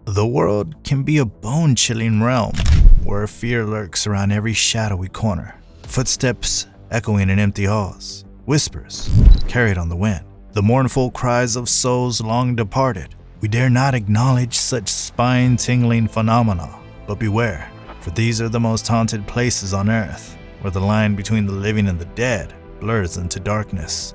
The world can be a bone-chilling realm where fear lurks around every shadowy corner. Footsteps echoing in empty halls, whispers carried on the wind, the mournful cries of souls long departed. We dare not acknowledge such spine-tingling phenomena, but beware, for these are the most haunted places on earth, where the line between the living and the dead blurs into darkness.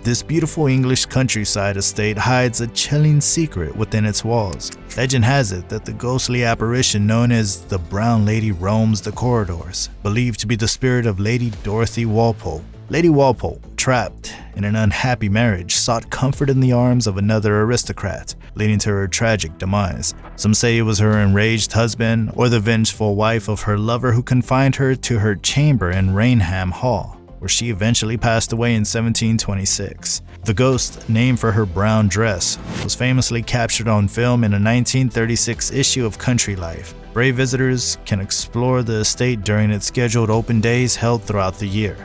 This beautiful English countryside estate hides a chilling secret within its walls. Legend has it that the ghostly apparition known as the Brown Lady roams the corridors, believed to be the spirit of Lady Dorothy Walpole. Lady Walpole, trapped in an unhappy marriage, sought comfort in the arms of another aristocrat, leading to her tragic demise. Some say it was her enraged husband or the vengeful wife of her lover who confined her to her chamber in Rainham Hall, where she eventually passed away in 1726. The ghost, named for her brown dress, was famously captured on film in a 1936 issue of Country Life. Brave visitors can explore the estate during its scheduled open days held throughout the year.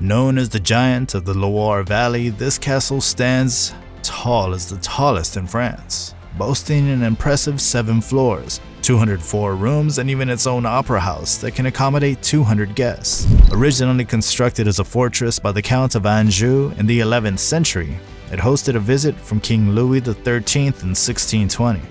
Known as the Giant of the Loire Valley, this castle stands tall as the tallest in France, boasting an impressive 7 floors, 204 rooms, and even its own opera house that can accommodate 200 guests. Originally constructed as a fortress by the Count of Anjou in the 11th century, it hosted a visit from King Louis XIII in 1620.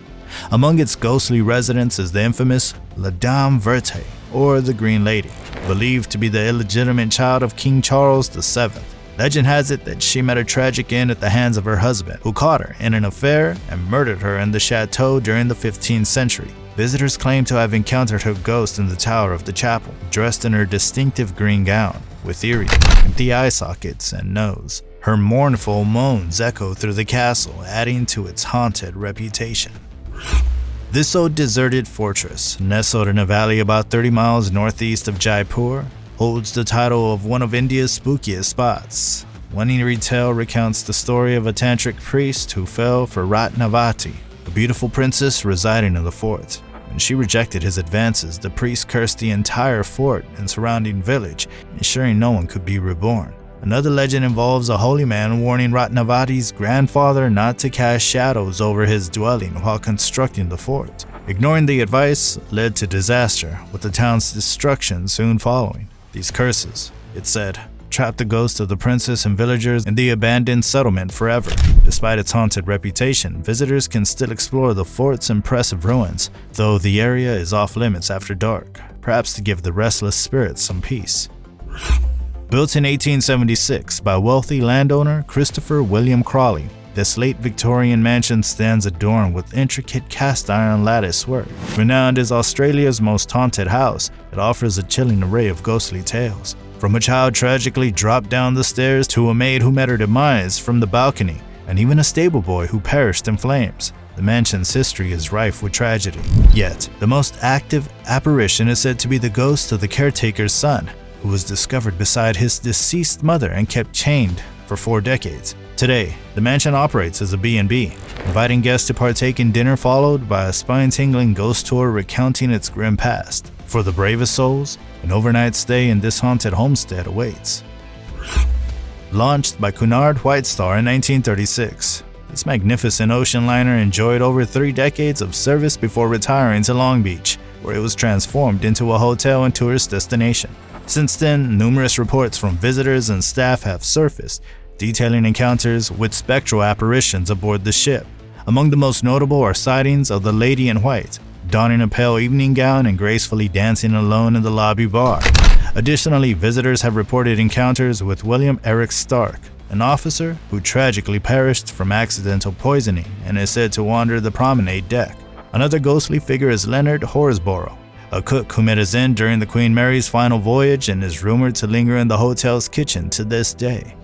Among its ghostly residents is the infamous La Dame Verte, or the Green Lady, believed to be the illegitimate child of King Charles VII. Legend has it that she met a tragic end at the hands of her husband, who caught her in an affair and murdered her in the chateau during the 15th century. Visitors claim to have encountered her ghost in the tower of the chapel, dressed in her distinctive green gown, with eerie, empty eye sockets and nose. Her mournful moans echo through the castle, adding to its haunted reputation. This old deserted fortress, nestled in a valley about 30 miles northeast of Jaipur, holds the title of one of India's spookiest spots. One eerie tale recounts the story of a tantric priest who fell for Ratnavati, a beautiful princess residing in the fort. When she rejected his advances, the priest cursed the entire fort and surrounding village, ensuring no one could be reborn. Another legend involves a holy man warning Ratnavati's grandfather not to cast shadows over his dwelling while constructing the fort. Ignoring the advice led to disaster, with the town's destruction soon following. These curses, it said, trapped the ghost of the princess and villagers in the abandoned settlement forever. Despite its haunted reputation, visitors can still explore the fort's impressive ruins, though the area is off limits after dark, perhaps to give the restless spirits some peace. Built in 1876 by wealthy landowner Christopher William Crawley, this late Victorian mansion stands adorned with intricate cast iron lattice work. Renowned as Australia's most haunted house, it offers a chilling array of ghostly tales. From a child tragically dropped down the stairs to a maid who met her demise from the balcony, and even a stable boy who perished in flames. The mansion's history is rife with tragedy. Yet, the most active apparition is said to be the ghost of the caretaker's son, who was discovered beside his deceased mother and kept chained for 4 decades. Today, the mansion operates as a B&B, inviting guests to partake in dinner followed by a spine-tingling ghost tour recounting its grim past. For the bravest souls, an overnight stay in this haunted homestead awaits. Launched by Cunard White Star in 1936, this magnificent ocean liner enjoyed over 3 decades of service before retiring to Long Beach, where it was transformed into a hotel and tourist destination. Since then, numerous reports from visitors and staff have surfaced, detailing encounters with spectral apparitions aboard the ship. Among the most notable are sightings of the Lady in White, donning a pale evening gown and gracefully dancing alone in the lobby bar. Additionally, visitors have reported encounters with William Eric Stark, an officer who tragically perished from accidental poisoning and is said to wander the promenade deck. Another ghostly figure is Leonard Horsborough, a cook who met his end during the Queen Mary's final voyage and is rumored to linger in the hotel's kitchen to this day.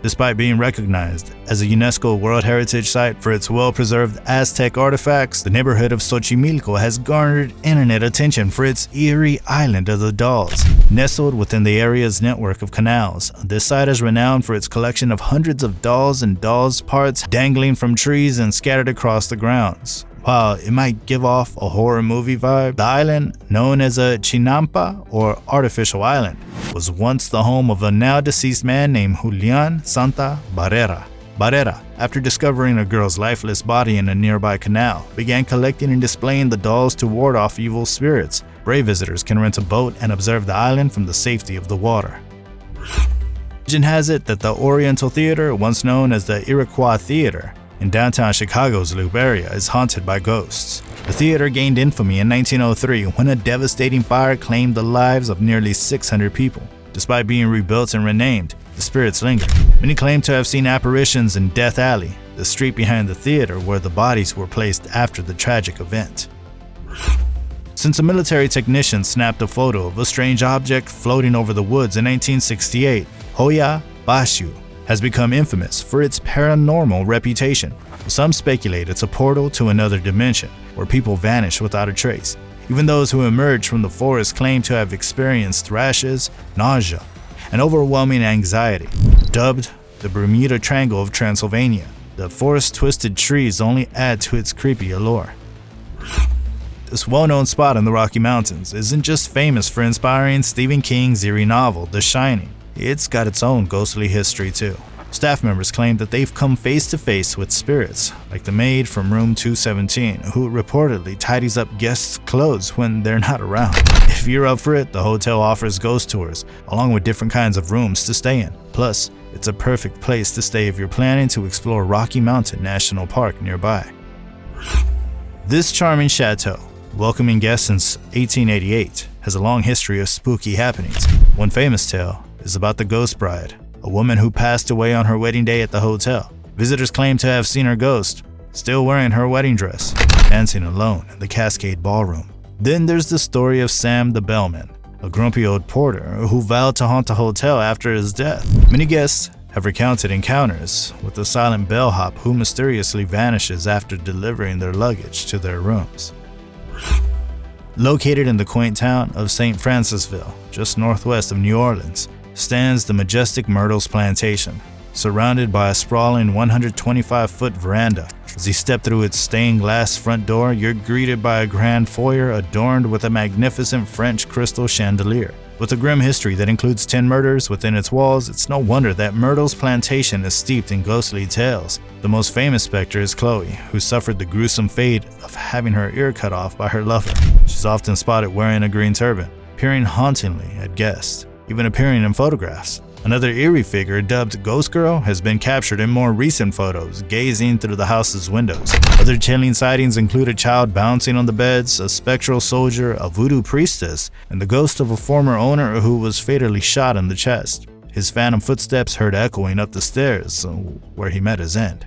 Despite being recognized as a UNESCO World Heritage Site for its well-preserved Aztec artifacts, the neighborhood of Xochimilco has garnered internet attention for its eerie Island of the Dolls. Nestled within the area's network of canals, this site is renowned for its collection of hundreds of dolls and dolls' parts dangling from trees and scattered across the grounds. While it might give off a horror movie vibe, the island, known as a chinampa or artificial island, was once the home of a now deceased man named Julian Santa Barrera. Barrera, after discovering a girl's lifeless body in a nearby canal, began collecting and displaying the dolls to ward off evil spirits. Brave visitors can rent a boat and observe the island from the safety of the water. Legend has it that the Oriental Theater, once known as the Iroquois Theater, in downtown Chicago's Loop area, is haunted by ghosts. The theater gained infamy in 1903 when a devastating fire claimed the lives of nearly 600 people. Despite being rebuilt and renamed, the spirits linger. Many claim to have seen apparitions in Death Alley, the street behind the theater where the bodies were placed after the tragic event. Since a military technician snapped a photo of a strange object floating over the woods in 1968, Hoya Bashu has become infamous for its paranormal reputation. Some speculate it's a portal to another dimension, where people vanish without a trace. Even those who emerge from the forest claim to have experienced rashes, nausea, and overwhelming anxiety. Dubbed the Bermuda Triangle of Transylvania, the forest-twisted trees only add to its creepy allure. This well-known spot in the Rocky Mountains isn't just famous for inspiring Stephen King's eerie novel, The Shining. It's got its own ghostly history too. Staff members claim that they've come face to face with spirits, like the maid from room 217, who reportedly tidies up guests' clothes when they're not around. If you're up for it, the hotel offers ghost tours, along with different kinds of rooms to stay in. Plus, it's a perfect place to stay if you're planning to explore Rocky Mountain National Park nearby. This charming chateau, welcoming guests since 1888, has a long history of spooky happenings. One famous tale is about the Ghost Bride, a woman who passed away on her wedding day at the hotel. Visitors claim to have seen her ghost, still wearing her wedding dress, dancing alone in the Cascade Ballroom. Then there's the story of Sam the Bellman, a grumpy old porter who vowed to haunt the hotel after his death. Many guests have recounted encounters with the silent bellhop who mysteriously vanishes after delivering their luggage to their rooms. Located in the quaint town of St. Francisville, just northwest of New Orleans, stands the majestic Myrtles Plantation, surrounded by a sprawling 125-foot veranda. As you step through its stained glass front door, you're greeted by a grand foyer adorned with a magnificent French crystal chandelier. With a grim history that includes 10 murders within its walls, it's no wonder that Myrtles Plantation is steeped in ghostly tales. The most famous specter is Chloe, who suffered the gruesome fate of having her ear cut off by her lover. She's often spotted wearing a green turban, peering hauntingly at guests, even appearing in photographs. Another eerie figure dubbed Ghost Girl has been captured in more recent photos, gazing through the house's windows. Other chilling sightings include a child bouncing on the beds, a spectral soldier, a voodoo priestess, and the ghost of a former owner who was fatally shot in the chest. His phantom footsteps heard echoing up the stairs, where he met his end.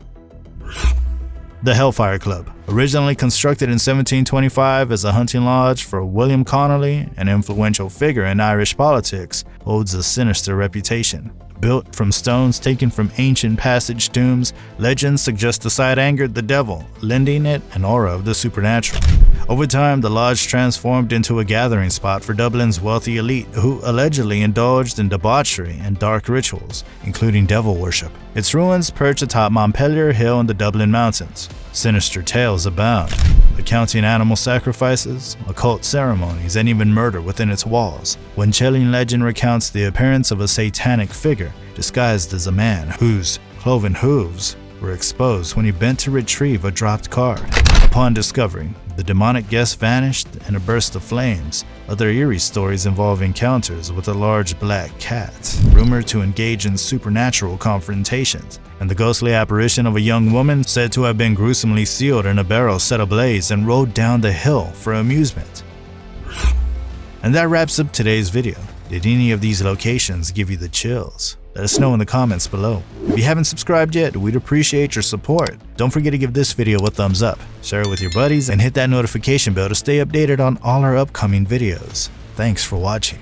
The Hellfire Club, originally constructed in 1725 as a hunting lodge for William Connolly, an influential figure in Irish politics, holds a sinister reputation. Built from stones taken from ancient passage tombs, legends suggest the site angered the devil, lending it an aura of the supernatural. Over time, the lodge transformed into a gathering spot for Dublin's wealthy elite, who allegedly indulged in debauchery and dark rituals, including devil worship. Its ruins perch atop Montpelier Hill in the Dublin Mountains. Sinister tales abound, recounting animal sacrifices, occult ceremonies, and even murder within its walls. One chilling legend recounts the appearance of a satanic figure disguised as a man whose cloven hooves were exposed when he bent to retrieve a dropped card. Upon discovery, the demonic guest vanished in a burst of flames. Other eerie stories involve encounters with a large black cat, rumored to engage in supernatural confrontations, and the ghostly apparition of a young woman said to have been gruesomely sealed in a barrel set ablaze and rode down the hill for amusement. And that wraps up today's video. Did any of these locations give you the chills? Let us know in the comments below. If you haven't subscribed yet, we'd appreciate your support. Don't forget to give this video a thumbs up, share it with your buddies, and hit that notification bell to stay updated on all our upcoming videos. Thanks for watching.